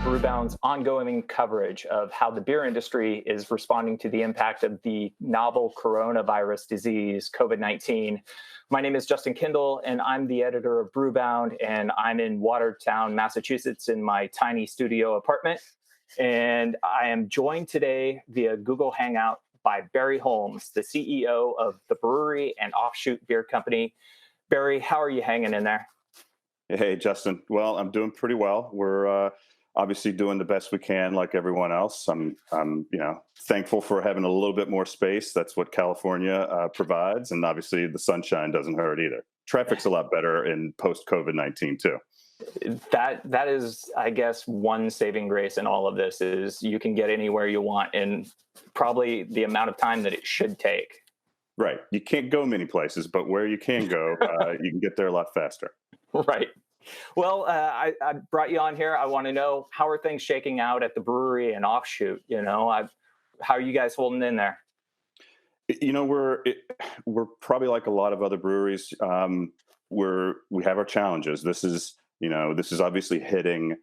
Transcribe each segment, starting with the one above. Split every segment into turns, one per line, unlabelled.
Brewbound's ongoing coverage of how the beer industry is responding to the impact of the novel coronavirus disease, COVID-19. My name is Justin Kindle, and I'm the editor of Brewbound, and I'm in Watertown, Massachusetts, in my tiny studio apartment. And I am joined today via Google Hangout by Barry Holmes, the CEO of the Bruery and Offshoot Beer Company. Barry, how are you hanging in there?
Hey, Justin. Well, I'm doing pretty well. We're obviously doing the best we can, like everyone else. I'm thankful for having a little bit more space. That's what California provides, and obviously the sunshine doesn't hurt either. Traffic's a lot better in post COVID-19 too.
That is, I guess, one saving grace in all of this is you can get anywhere you want in probably the amount of time that it should take.
Right. You can't go many places, but where you can go, you can get there a lot faster.
Right. Well, I brought you on here. I want to know, how are things shaking out at the Bruery and Offshoot? How are you guys holding in there?
We're probably like a lot of other breweries. We have our challenges. This is obviously hitting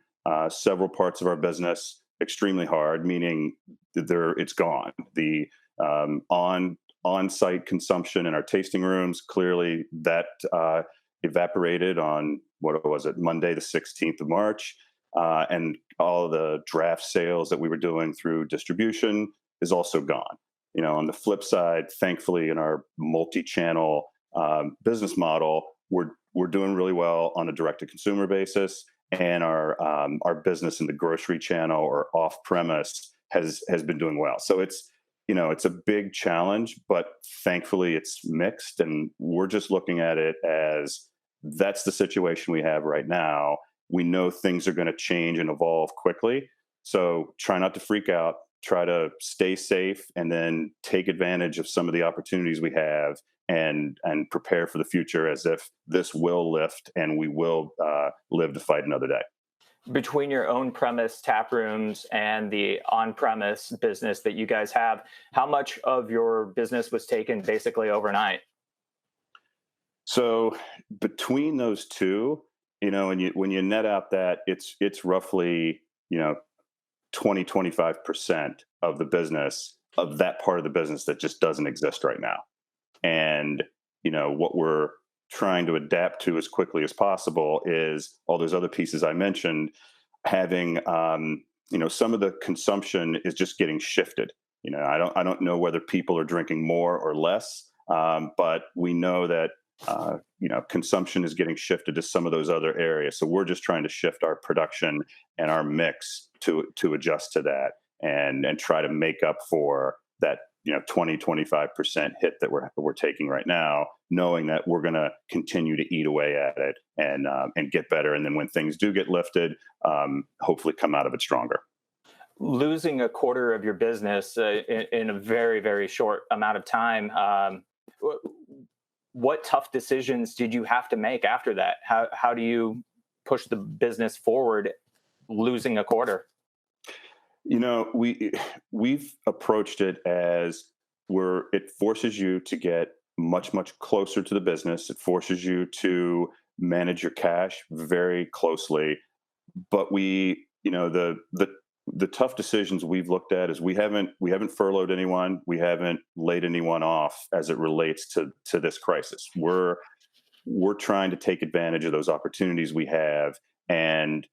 several parts of our business extremely hard, meaning it's gone. The on-site consumption in our tasting rooms, clearly that evaporated on, what was it, Monday the 16th of March, and all the draft sales that we were doing through distribution is also gone. On the flip side, thankfully, in our multi-channel business model, we're doing really well on a direct-to-consumer basis, and our business in the grocery channel or off-premise has been doing well. So it's a big challenge, but thankfully it's mixed, and we're just looking at it as that's the situation we have right now. We know things are going to change and evolve quickly, so try not to freak out. Try to stay safe, and then take advantage of some of the opportunities we have, and prepare for the future as if this will lift and we will live to fight another day.
Between your own premise tap rooms and the on-premise business that you guys have, how much of your business was taken basically overnight?
So between those two, and when you net out that, it's roughly 20-25% of the business, of that part of the business that just doesn't exist right now. And what we're trying to adapt to as quickly as possible is all those other pieces I mentioned. Having some of the consumption is just getting shifted. I don't know whether people are drinking more or less, but we know that consumption is getting shifted to some of those other areas. So we're just trying to shift our production and our mix to adjust to that, and try to make up for that 20-25% hit that we're taking right now, knowing that we're going to continue to eat away at it and get better. And then when things do get lifted, hopefully come out of it stronger.
Losing a quarter of your business in a very, very short amount of time. What tough decisions did you have to make after that? How do you push the business forward losing a quarter?
We've approached it as it forces you to get much, much closer to the business. It forces you to manage your cash very closely. But the tough decisions we've looked at is we haven't furloughed anyone. We haven't laid anyone off as it relates to this crisis. We're trying to take advantage of those opportunities we have and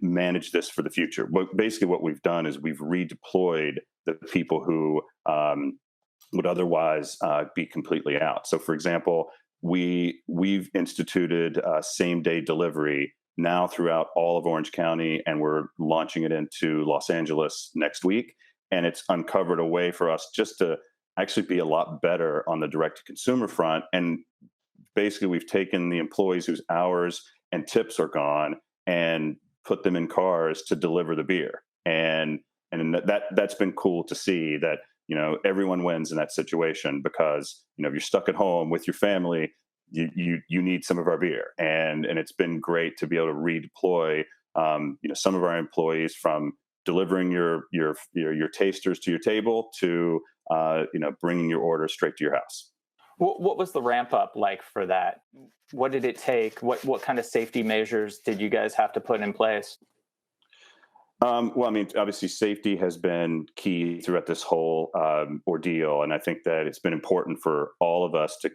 manage this for the future. But basically what we've done is we've redeployed the people who would otherwise be completely out. So for example, we've instituted same day delivery now throughout all of Orange County, and we're launching it into Los Angeles next week. And it's uncovered a way for us just to actually be a lot better on the direct to consumer front. And basically we've taken the employees whose hours and tips are gone and put them in cars to deliver the beer. And that's been cool to see that, everyone wins in that situation, because, if you're stuck at home with your family, you need some of our beer. And it's been great to be able to redeploy, some of our employees from delivering your tasters to your table to, bringing your order straight to your house.
What was the ramp up like for that? What did it take? What kind of safety measures did you guys have to put in place?
Well, I mean, obviously, safety has been key throughout this whole ordeal, and I think that it's been important for all of us to,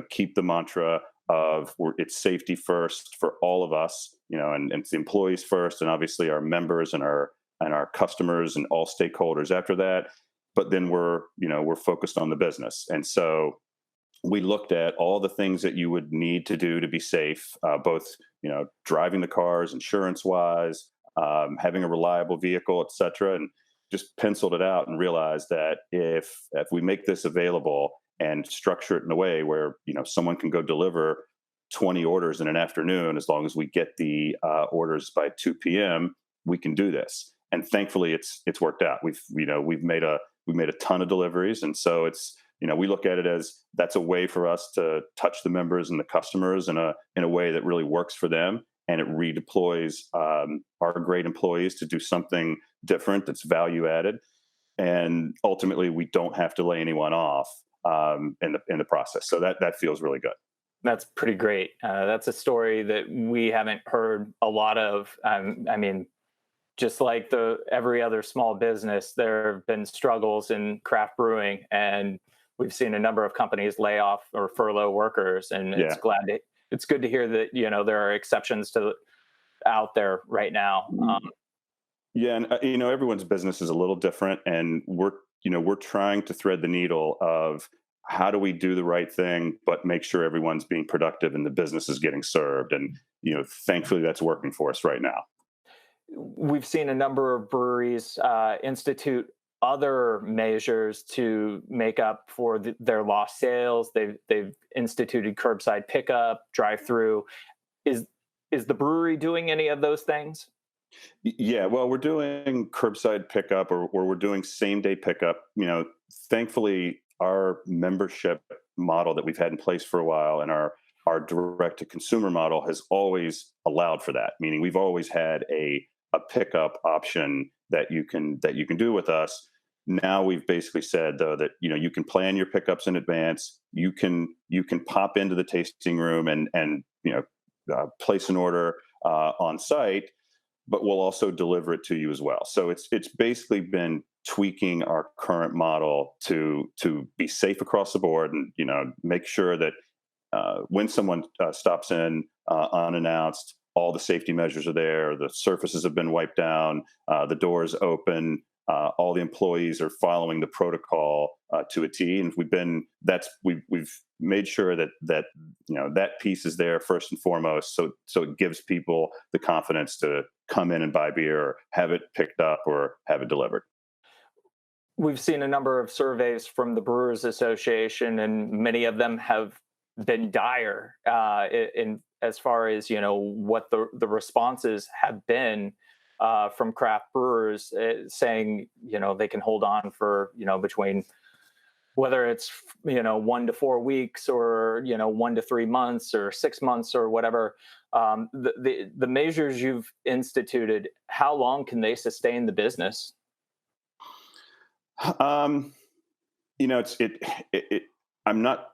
keep the mantra of it's safety first for all of us, and it's the employees first, and obviously our members and our customers and all stakeholders after that. But then we're focused on the business, and so we looked at all the things that you would need to do to be safe, both driving the cars, insurance wise, having a reliable vehicle, et cetera, and just penciled it out and realized that if we make this available and structure it in a way where someone can go deliver 20 orders in an afternoon, as long as we get the orders by 2 p.m., we can do this. And thankfully, it's worked out. We've made a ton of deliveries, and so it's we look at it as that's a way for us to touch the members and the customers in a way that really works for them, and it redeploys our great employees to do something different that's value added, and ultimately we don't have to lay anyone off in the process. So that feels really good.
That's pretty great. That's a story that we haven't heard a lot of. I mean, just like every other small business, there have been struggles in craft brewing, and we've seen a number of companies lay off or furlough workers, and
Yeah.
it's good to hear that there are exceptions to out there right now.
Yeah, and everyone's business is a little different, and we're trying to thread the needle of how do we do the right thing, but make sure everyone's being productive and the business is getting served. And thankfully, that's working for us right now.
We've seen a number of breweries institute other measures to make up for their lost sales. They've instituted curbside pickup, drive-through. Is is the brewery doing any of those things?
Yeah, well, we're doing curbside pickup, or we're doing same day pickup. Thankfully, our membership model that we've had in place for a while, and our direct to consumer model has always allowed for that. Meaning, we've always had a pickup option that you can do with us. Now we've basically said though that you can plan your pickups in advance. You can pop into the tasting room and place an order on site, but we'll also deliver it to you as well. So it's basically been tweaking our current model to be safe across the board, and make sure that when someone stops in unannounced, all the safety measures are there, the surfaces have been wiped down, the doors open, all the employees are following the protocol to a T, and we've made sure that piece is there first and foremost, so it gives people the confidence to come in and buy beer, or have it picked up, or have it delivered.
We've seen a number of surveys from the Brewers Association, and many of them have been dire in as far as what the responses have been from craft brewers, saying they can hold on for between, whether it's 1 to 4 weeks, or 1 to 3 months, or 6 months, or whatever. The measures you've instituted, how long can they sustain the business?
Um, I'm not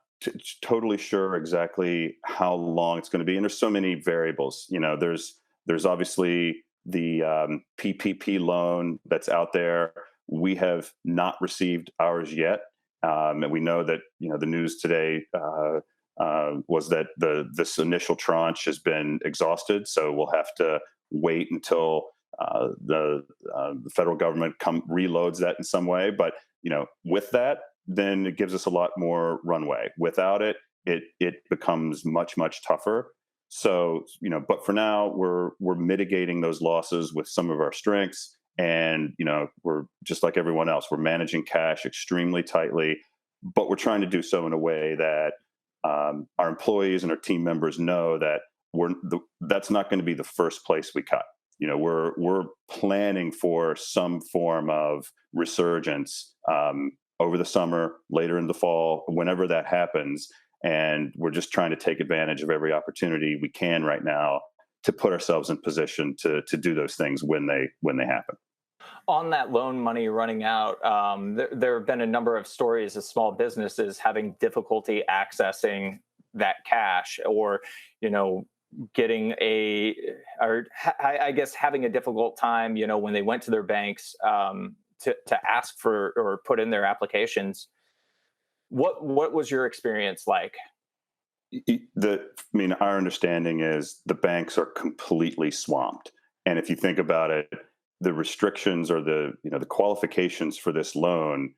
totally sure exactly how long it's going to be, and there's so many variables. There's obviously the PPP loan that's out there. We have not received ours yet, and we know that the news today was that this initial tranche has been exhausted. So we'll have to wait until the federal government reloads that in some way. But with that, then it gives us a lot more runway. Without it, it becomes much, much tougher. So but for now, we're mitigating those losses with some of our strengths, and we're just like everyone else. We're managing cash extremely tightly, but we're trying to do so in a way that our employees and our team members know that that's not going to be the first place we cut. We're planning for some form of resurgence over the summer, later in the fall, whenever that happens, and we're just trying to take advantage of every opportunity we can right now to put ourselves in position to do those things when they happen.
On that loan money running out, there have been a number of stories of small businesses having difficulty accessing that cash, or getting I guess having a difficult time, when they went to their banks to ask for or put in their applications. What was your experience like?
Our understanding is the banks are completely swamped. And if you think about it, the restrictions or the qualifications for this loan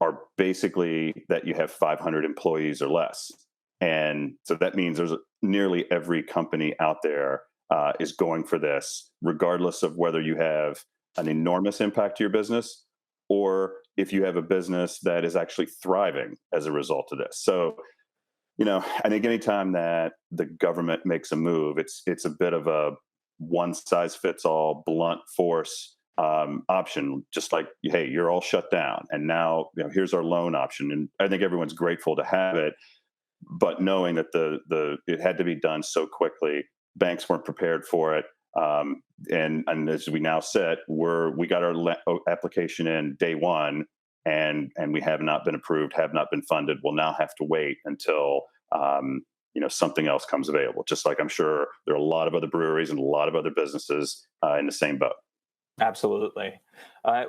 are basically that you have 500 employees or less. And so that means there's nearly every company out there is going for this, regardless of whether you have an enormous impact to your business or if you have a business that is actually thriving as a result of this. So, I think anytime that the government makes a move, it's a bit of a one size fits all blunt force option. Just like, hey, you're all shut down, and now here's our loan option. And I think everyone's grateful to have it, but knowing that the it had to be done so quickly, banks weren't prepared for it. And as we now sit, we got our application in day one, and we have not been approved, have not been funded. We'll now have to wait until something else comes available. Just like I'm sure there are a lot of other breweries and a lot of other businesses in the same boat.
Absolutely.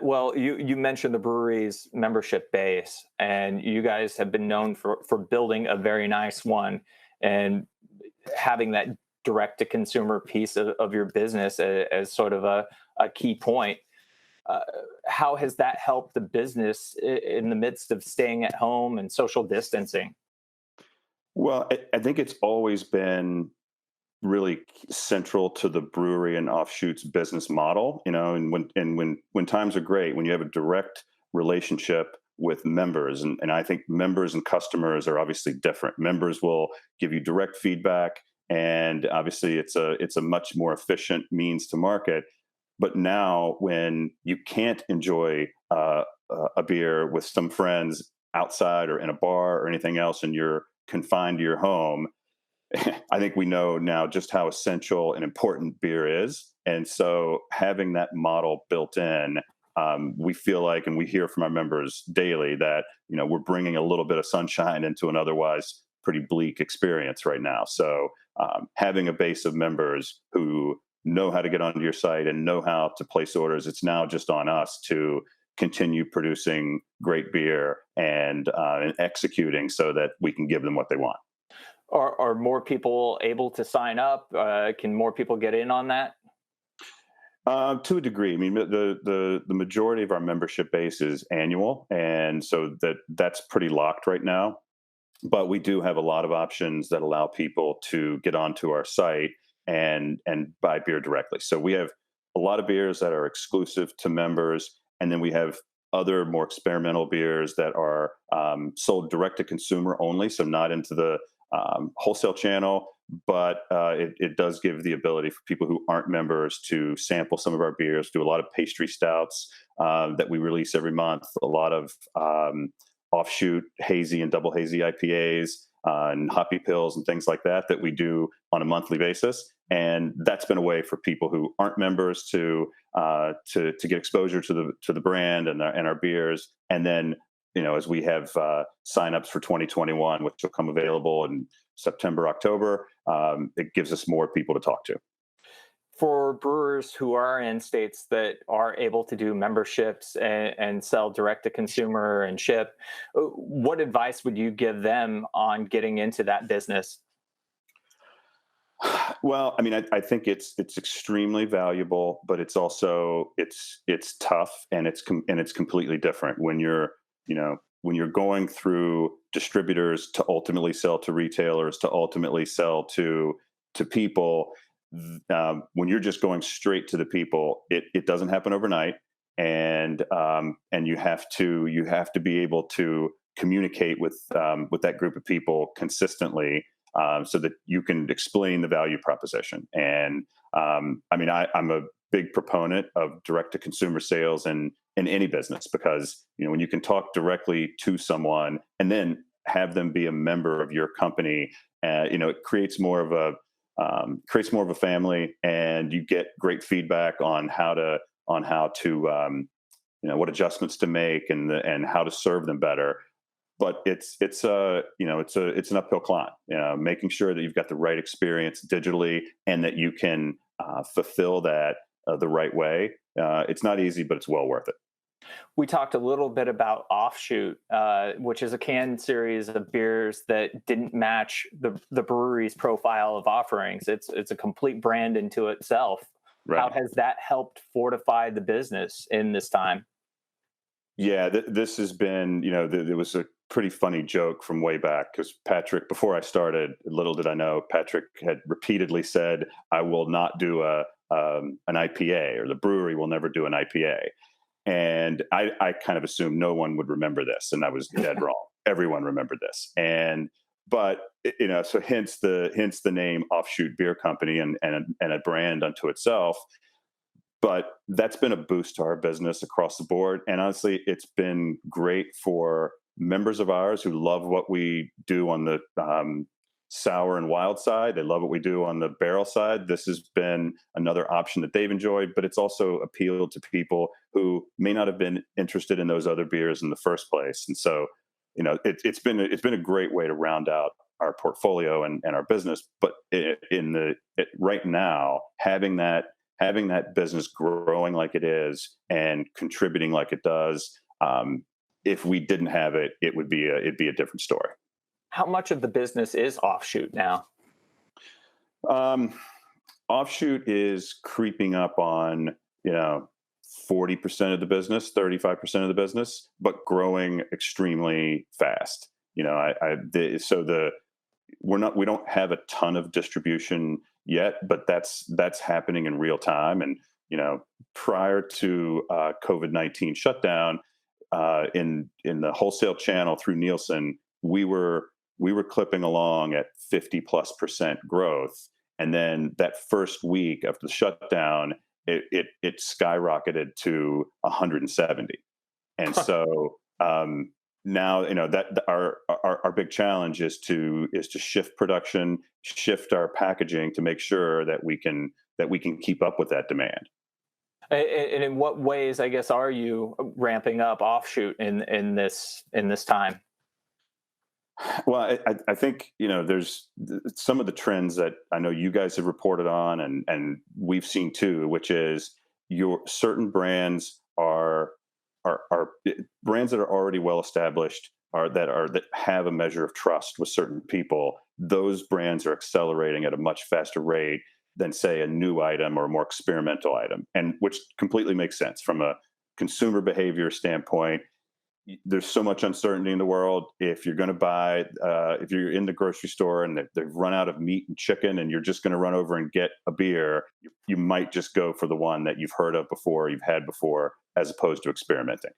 Well, you mentioned the brewery's membership base, and you guys have been known for building a very nice one and having that direct to consumer piece of your business as sort of a key point. How has that helped the business in the midst of staying at home and social distancing?
Well, I think it's always been really central to the Brewery and Offshoot's business model, and when times are great, when you have a direct relationship with members, and I think members and customers are obviously different. Members will give you direct feedback, and obviously it's a much more efficient means to market. But now, when you can't enjoy a beer with some friends outside or in a bar or anything else, and you're confined to your home, I think we know now just how essential and important beer is. And so having that model built in, we feel like, and we hear from our members daily that, we're bringing a little bit of sunshine into an otherwise pretty bleak experience right now. So having a base of members who know how to get onto your site and know how to place orders, it's now just on us to continue producing great beer and executing so that we can give them what they want.
Are more people able to sign up? Can more people get in on that?
To a degree. I mean, the majority of our membership base is annual, and so that's pretty locked right now. But we do have a lot of options that allow people to get onto our site and buy beer directly. So we have a lot of beers that are exclusive to members, and then we have other more experimental beers that are sold direct to consumer only, so not into the wholesale channel, but it does give the ability for people who aren't members to sample some of our beers. Do a lot of pastry stouts that we release every month, a lot of offshoot hazy and double hazy IPAs and hoppy pills and things like that we do on a monthly basis. And that's been a way for people who aren't members to get exposure to the brand and our beers. And then, as we have signups for 2021, which will come available in September, October, it gives us more people to talk to.
For brewers who are in states that are able to do memberships and sell direct to consumer and ship, what advice would you give them on getting into that business?
Well, I mean, I think it's extremely valuable, but it's also it's tough, and it's completely different when you're going through distributors to ultimately sell to retailers to ultimately sell to people. When you're just going straight to the people, it doesn't happen overnight, and you have to be able to communicate with that group of people consistently, so that you can explain the value proposition. And I'm a big proponent of direct to consumer sales in any business, because when you can talk directly to someone and then have them be a member of your company, it creates more of a family, and you get great feedback on how to what adjustments to make and how to serve them better. but it's an uphill climb. Making sure that you've got the right experience digitally and that you can fulfill that the right way. It's not easy, but it's well worth it.
We talked a little bit about Offshoot, which is a canned series of beers that didn't match the brewery's profile of offerings. It's a complete brand into itself. How
Right.
has that helped fortify the business in this time?
Yeah, this has been, there was a pretty funny joke from way back because Patrick, before I started, little did I know, Patrick had repeatedly said, I will not do an IPA, or the brewery will never do an IPA. And I kind of assumed no one would remember this, and I was dead wrong. Everyone remembered this. So hence the name Offshoot Beer Company and a brand unto itself. But that's been a boost to our business across the board. And honestly, it's been great for members of ours who love what we do on the sour and wild side. They love what we do on the barrel side. This has been another option that they've enjoyed, but it's also appealed to people who may not have been interested in those other beers in the first place. And so, it's been a great way to round out our portfolio and our business. But right now, having that business growing like it is and contributing like it does, if we didn't have it, it'd be a different story.
How much of the business is Offshoot now?
Um, Offshoot is creeping up on 40% of the business, 35% of the business, but growing extremely fast. We don't have a ton of distribution yet, but that's happening in real time. And prior to COVID-19 shutdown, in the wholesale channel through Nielsen, we were clipping along at 50+% growth, and then that first week after the shutdown, it skyrocketed to 170. And so now that our big challenge is to shift production, shift our packaging to make sure that we can keep up with that demand.
And in what ways, I guess, are you ramping up Offshoot in this time?
Well, I think there's some of the trends that I know you guys have reported on, and we've seen too, which is your certain brands are brands that are already well established, that have a measure of trust with certain people. Those brands are accelerating at a much faster rate than, say, a new item or a more experimental item, and which completely makes sense from a consumer behavior standpoint. There's so much uncertainty in the world. If you're going to buy, if you're in the grocery store and they've run out of meat and chicken, and you're just going to run over and get a beer, you might just go for the one that you've heard of before, you've had before, as opposed to experimenting.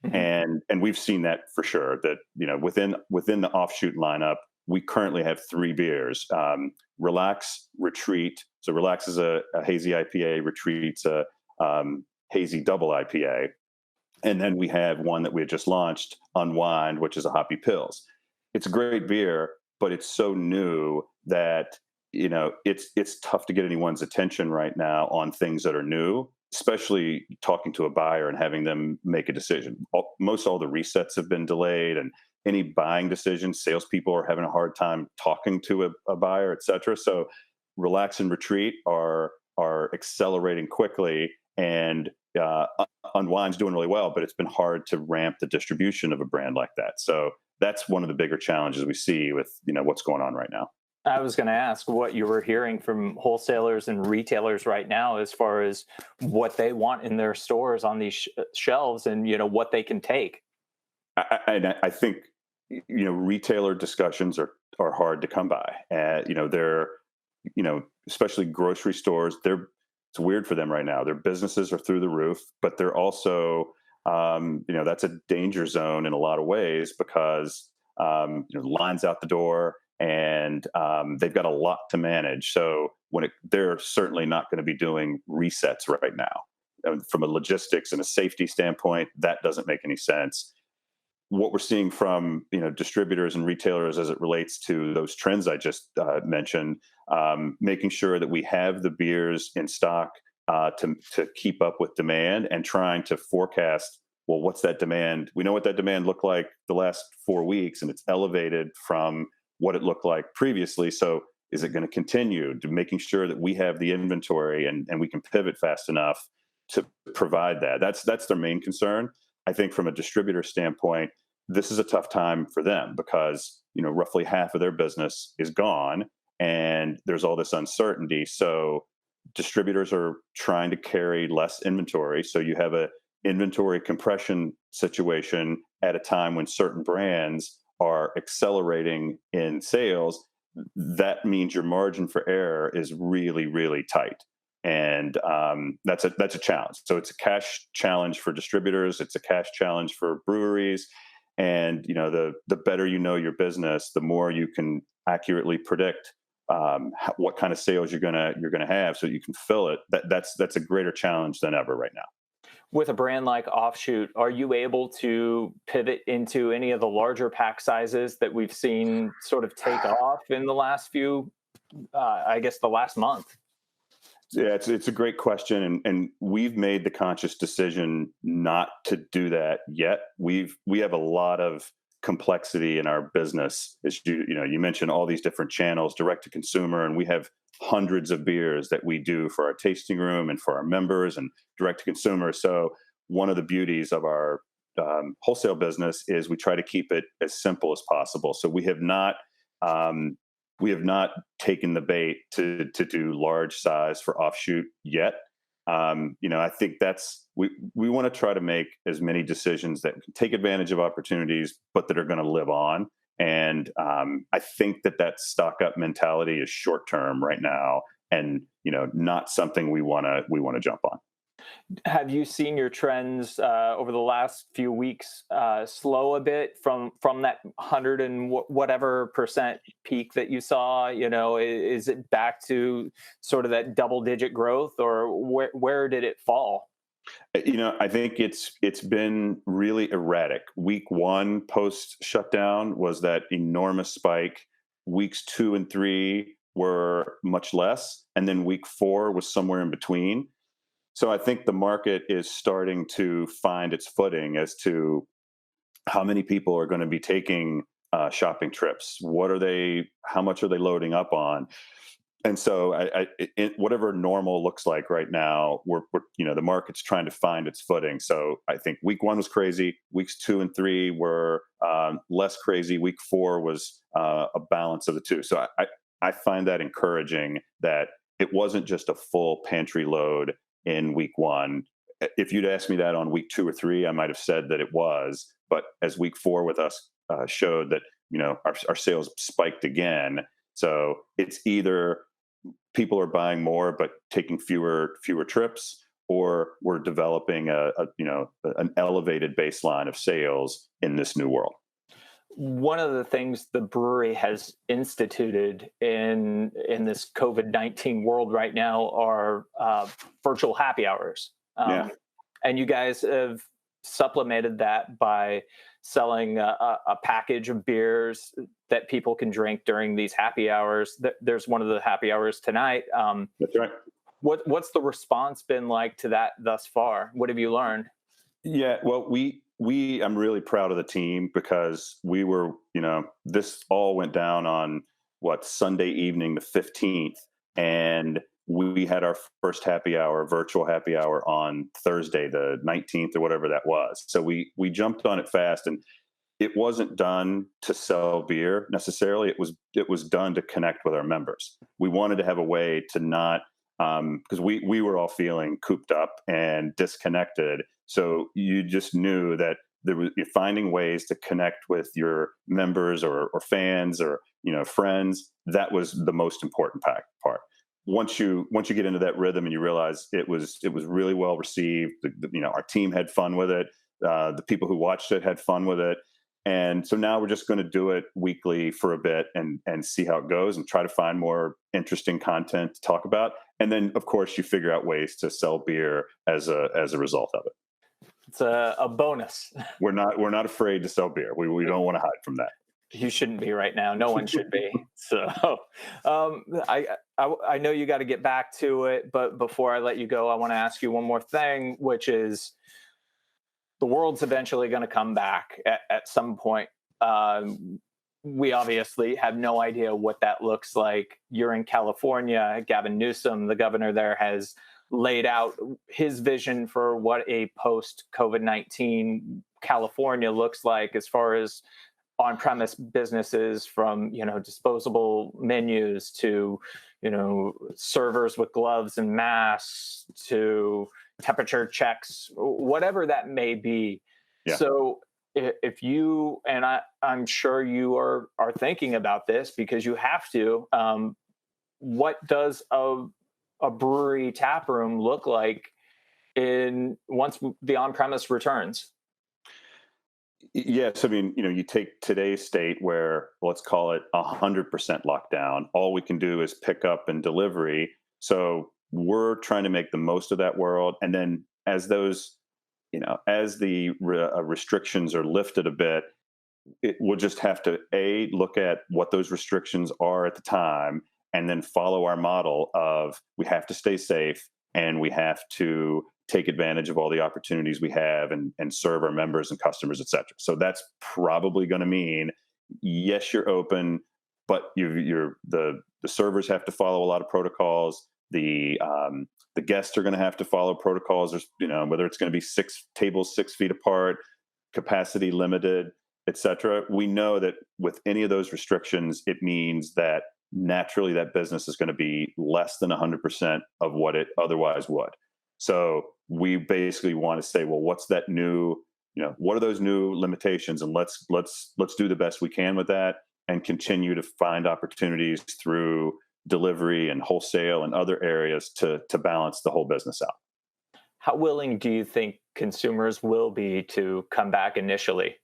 Mm-hmm. And we've seen that for sure. That within the Offshoot lineup, we currently have 3 beers: Relax, Retreat. So Relax is a hazy IPA. Retreat's a hazy double IPA. And then we have one that we had just launched, Unwind, which is a hoppy pills. It's a great beer, but it's so new that it's tough to get anyone's attention right now on things that are new, especially talking to a buyer and having them make a decision. Most all the resets have been delayed, and any buying decisions, salespeople are having a hard time talking to a buyer, et cetera. So Relax and Retreat are accelerating quickly, and Unwind's doing really well, but it's been hard to ramp the distribution of a brand like that. So that's one of the bigger challenges we see with what's going on right now.
I was going to ask what you were hearing from wholesalers and retailers right now as far as what they want in their stores on these shelves, and what they can take.
I think retailer discussions are hard to come by. They're especially grocery stores. It's weird for them right now. Their businesses are through the roof, but they're also, that's a danger zone in a lot of ways because, lines out the door, and they've got a lot to manage. So they're certainly not going to be doing resets right now. From a logistics and a safety standpoint, that doesn't make any sense. What we're seeing from distributors and retailers as it relates to those trends I just mentioned, making sure that we have the beers in stock to keep up with demand, and trying to forecast well, what's that demand? We know what that demand looked like the last 4 weeks, and it's elevated from what it looked like previously. So is it going to continue to making sure that we have the inventory and we can pivot fast enough to provide that? That's their main concern. I think from a distributor standpoint, this is a tough time for them because roughly half of their business is gone, and there's all this uncertainty. So distributors are trying to carry less inventory. So you have a inventory compression situation at a time when certain brands are accelerating in sales. That means your margin for error is really, really tight. And that's a challenge. So it's a cash challenge for distributors. It's a cash challenge for breweries. And the better you know your business, the more you can accurately predict what kind of sales you're gonna have, so you can fill it. That's a greater challenge than ever right now.
With a brand like Offshoot, are you able to pivot into any of the larger pack sizes that we've seen sort of take off in the last I guess the last month?
Yeah, it's a great question, and we've made the conscious decision not to do that yet. We have a lot of complexity in our business. As you mentioned all these different channels, direct to consumer, and we have hundreds of beers that we do for our tasting room and for our members and direct to consumer. So one of the beauties of our wholesale business is we try to keep it as simple as possible. So we have not taken the bait to do large size for Offshoot yet. I think we want to try to make as many decisions that can take advantage of opportunities, but that are going to live on. And I think that stock up mentality is short term right now, and not something we want to jump on.
Have you seen your trends over the last few weeks slow a bit from that 100 and whatever percent peak that you saw? Is it back to sort of that double-digit growth, or where did it fall?
I think it's been really erratic. Week 1 post shutdown was that enormous spike. Weeks 2 and 3 were much less, and then week 4 was somewhere in between. So I think the market is starting to find its footing as to how many people are going to be taking shopping trips. How much are they loading up on? And so whatever normal looks like right now, we're the market's trying to find its footing. So I think week 1 was crazy. Weeks 2 and 3 were less crazy. Week 4 was a balance of the two. So I find that encouraging, that it wasn't just a full pantry load in week 1. If you'd asked me that on week 2 or 3, I might have said that it was. But as week 4 with us showed that our sales spiked again. So it's either people are buying more but taking fewer trips, or we're developing an elevated baseline of sales in this new world.
One of the things the brewery has instituted in this COVID-19 world right now are virtual happy hours.
Yeah.
And you guys have supplemented that by selling a package of beers that people can drink during these happy hours. There's one of the happy hours tonight.
That's right.
What's the response been like to that thus far? What have you learned?
Yeah, well, I'm really proud of the team, because we were, this all went down on Sunday evening, the 15th. And we had our first virtual happy hour on Thursday, the 19th or whatever that was. So we jumped on it fast, and it wasn't done to sell beer necessarily. It was done to connect with our members. We wanted to have a way to not, because we were all feeling cooped up and disconnected. So you just knew that you're finding ways to connect with your members or fans or friends. That was the most important part. Once you get into that rhythm and you realize it was really well received, our team had fun with it. The people who watched it had fun with it. And so now we're just going to do it weekly for a bit and see how it goes, and try to find more interesting content to talk about. And then, of course, you figure out ways to sell beer as a result of it.
It's a bonus.
We're not afraid to sell beer. We don't want to hide from that.
You shouldn't be right now. No one should be. So I know you got to get back to it, but before I let you go, I want to ask you one more thing, which is, the world's eventually going to come back at some point. We obviously have no idea what that looks like. You're in California. Gavin Newsom, the governor there, has laid out his vision for what a post COVID-19 California looks like as far as on-premise businesses, from disposable menus to servers with gloves and masks to temperature checks, whatever that may be.
Yeah.
So if you, and I'm sure you are thinking about this because you have to, what does a brewery tap room look like in once the on-premise returns?
Yes, I mean, you take today's state where, let's call it 100% lockdown. All we can do is pick up and delivery. So we're trying to make the most of that world. And then as those, as the restrictions are lifted a bit, we'll just have to look at what those restrictions are at the time, and then follow our model of we have to stay safe and we have to take advantage of all the opportunities we have and serve our members and customers, et cetera. So that's probably going to mean, yes, you're open, but the servers have to follow a lot of protocols. The guests are going to have to follow protocols. There's, whether it's going to be 6 tables 6 feet apart, capacity limited, et cetera. We know that with any of those restrictions, it means that naturally that business is going to be less than 100% of what it otherwise would. So we basically want to say, well, what's that new, what are those new limitations? And let's do the best we can with that and continue to find opportunities through delivery and wholesale and other areas to balance the whole business out.
How willing do you think consumers will be to come back initially?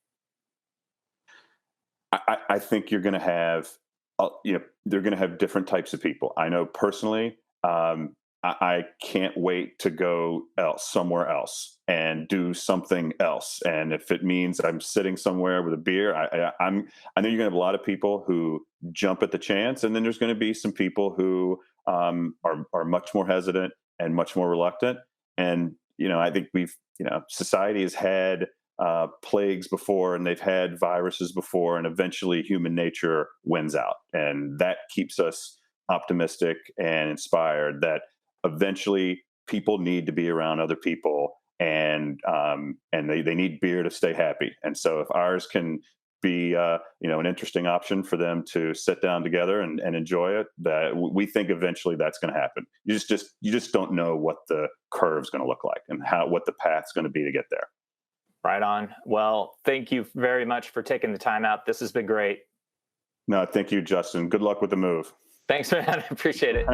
I think you're going to have, they're going to have different types of people. I know personally, I can't wait to go somewhere else and do something else. And if it means I'm sitting somewhere with a beer, I know you're going to have a lot of people who jump at the chance, and then there's going to be some people who are much more hesitant and much more reluctant. And I think society has had plagues before, and they've had viruses before, and eventually human nature wins out, and that keeps us optimistic and inspired that eventually people need to be around other people, and they need beer to stay happy. And so if ours can be an interesting option for them to sit down together and enjoy it, that we think eventually that's going to happen. You just don't know what the curve's going to look like and what the path's going to be to get there.
Right on. Well, thank you very much for taking the time out. This has been great.
No, thank you, Justin. Good luck with the move.
Thanks, man. I appreciate it.